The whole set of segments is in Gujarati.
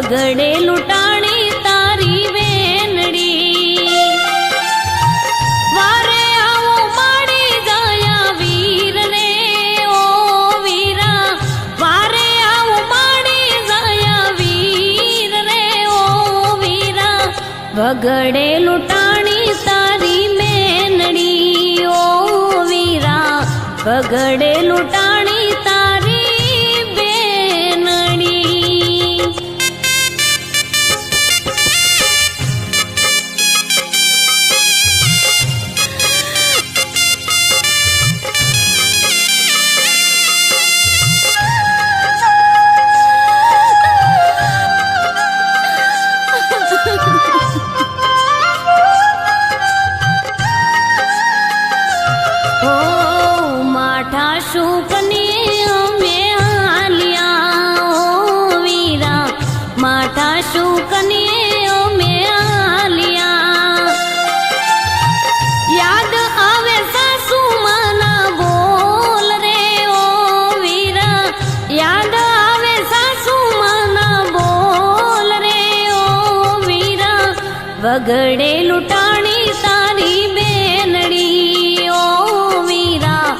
વગડે લૂંટાણી તારી વેનડી વારે આવો માડી ગયા વીર રે ઓ વીરા વારે આવો માડી ગયા વીર રે ઓ વીરા વગડે લૂંટાણી તારી મેનડી ઓ વીરા વગડે લૂંટાણી તારી બેનડી વગડે લૂંટાણી તારી બેનડી ઓ વીરા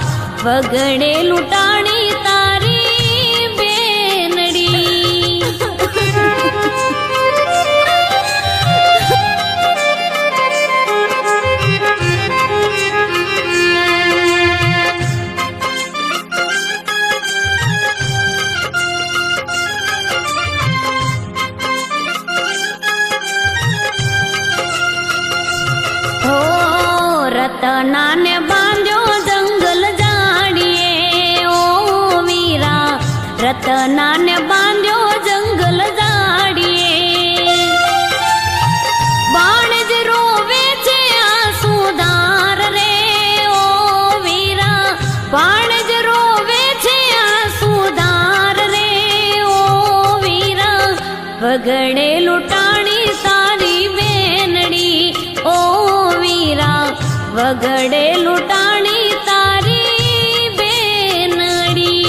વગડે લૂંટાણી તારી બેનડી રતનાને બાંધ્યો જંગલ જાડીએ ઓ વીરા રતનાને બાંધ્યો જંગલ જાડીએ બાણજ રોવે છે આસુદાર રે ઓ વીરા બાણજ રોવે છે આસુદાર રે ઓ વીરા વગડે લૂંટાણી તારી બેનડી ઓ વીરા વગડે લૂંટાણી તારી બેનડી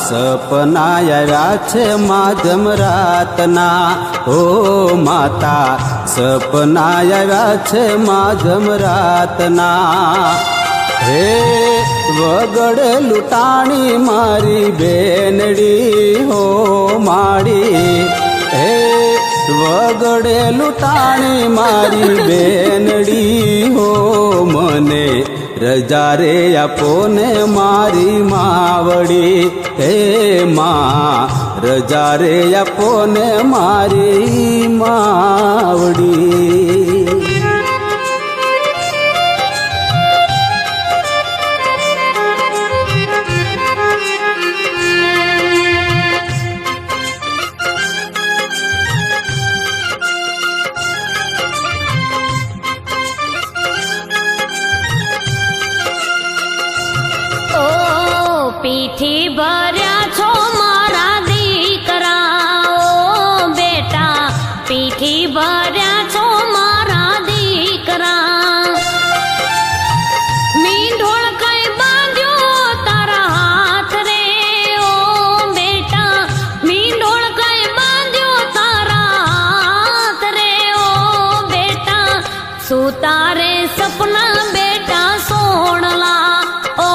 સપના આવ્યા છે માધમ રાતના ઓ માતા સપના આવ્યા છે માધમ રાતના હે વગડે લૂંટાણી મારી બેનડી હો માડી હે વગડે લૂંટાણી મારી બેનડી હો મને રજા રે આપો ને મારી માવડી હે માં રજા રે આપો ને મારી માવડી પીઠી ભર્યા છો મારા દીકરા ઓ બેટા પીઠી ભર્યા છો મારા દીકરા મીંઢોળ કઈ બાંધ્યો તારા હાથ રે ઓ બેટા મીંઢોળ કઈ બાંધ્યો તારા હાથ રે ઓ બેટા સુતારે સપના બેટા સોણલા ઓ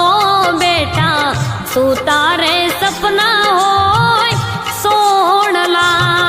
બેટા સુતારે સપના હોય સોણલા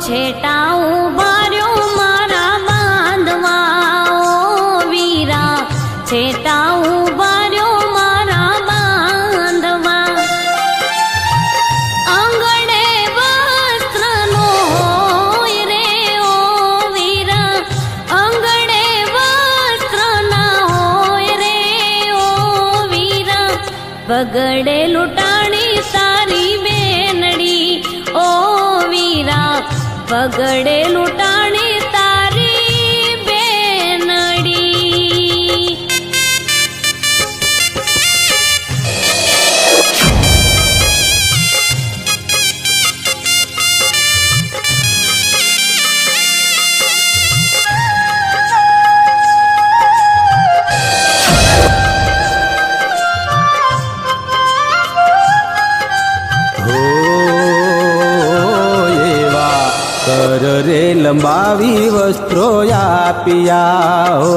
છેટા ઉભાર્યો મારા બાંધવા ઓ વીરા છેટા ઉભાર્યો મારા બાંધવા આંગણે વસ્ત્રનો હોય રે ઓ વીરા આંગણે વસ્ત્રના હોય રે ઓ વીરા બગડે લૂંટાણી તારી બેનડી ઓ વીરા બગડે લૂંટાણી તારી બેનડી કર રે લંબાવી વસ્ત્રો આપ્યા હો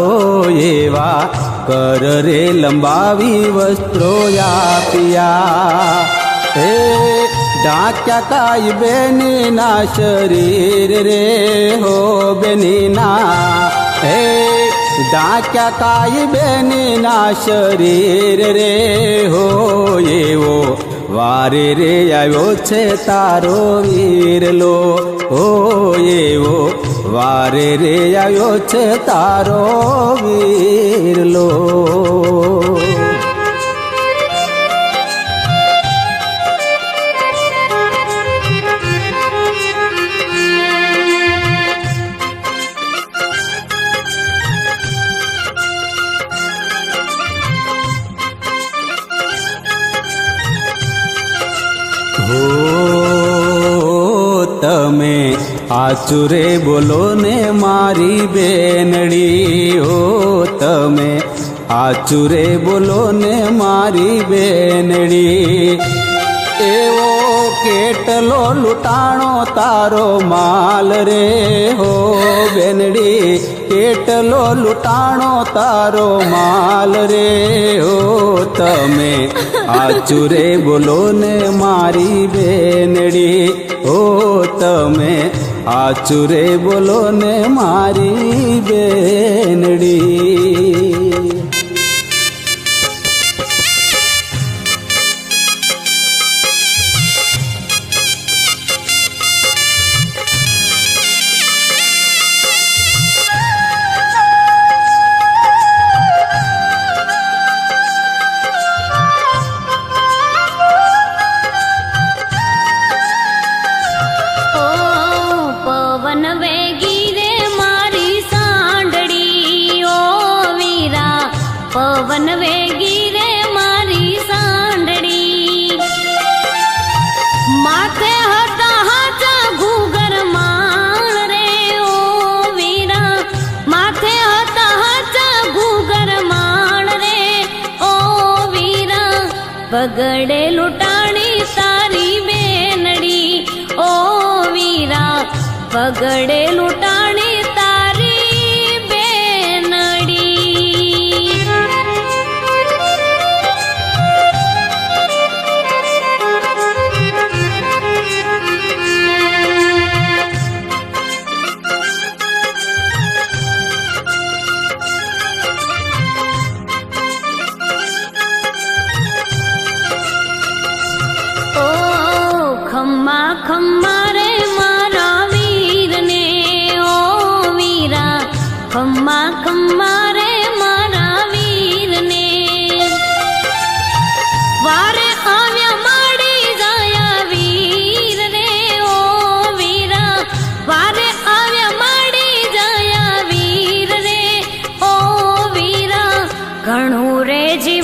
એવા કર રે લંબાવી વસ્ત્રો આપ્યા હે ઢાંક્યા કાઈ બેનીના શરીર રે હો બેનીના હે ઢાંક્યા કાઈ બેનીના શરીર રે હો એવો વારે રે આવ્યો છે તારો વીરલો ઓ એવો વારે રે આવ્યો છે તારો વીરલો તમે આચુરે બોલો ને મારી બેનડી હો તમે આચુરે બોલો ને મારી બેનડી એવો કેટલો લૂંટાણો તારો માલ રે હો બેનડી કેટલો લૂંટાણો તારો માલ રે હો તમે આચુરે બોલો ને મારી બેનડી ઓ તમે આચુરે બોલો ને મારી બેનડી પવન વેગી રે મારી સાંડળી માથે હતા હાચા ઘૂગર માણ રે ઓ વીરા માથે હતા હાચા ઘૂગર માણ રે ઓ વીરા બગડે લૂંટાણી તારી બેનડી ઓ વીરા બગડે લૂંટાણી તારી બેનડી ખમ્મા ખમ્મા રે મારા વીરને ઓ વીરા ખમ્મા ખમ્મા રે મારા વીરને વારે આવ્યા માડી જાયા વીર રે ઓ વીરા વારે આવ્યા માડી જાયા વીર રે ઓ વીરા ઘણું રે જી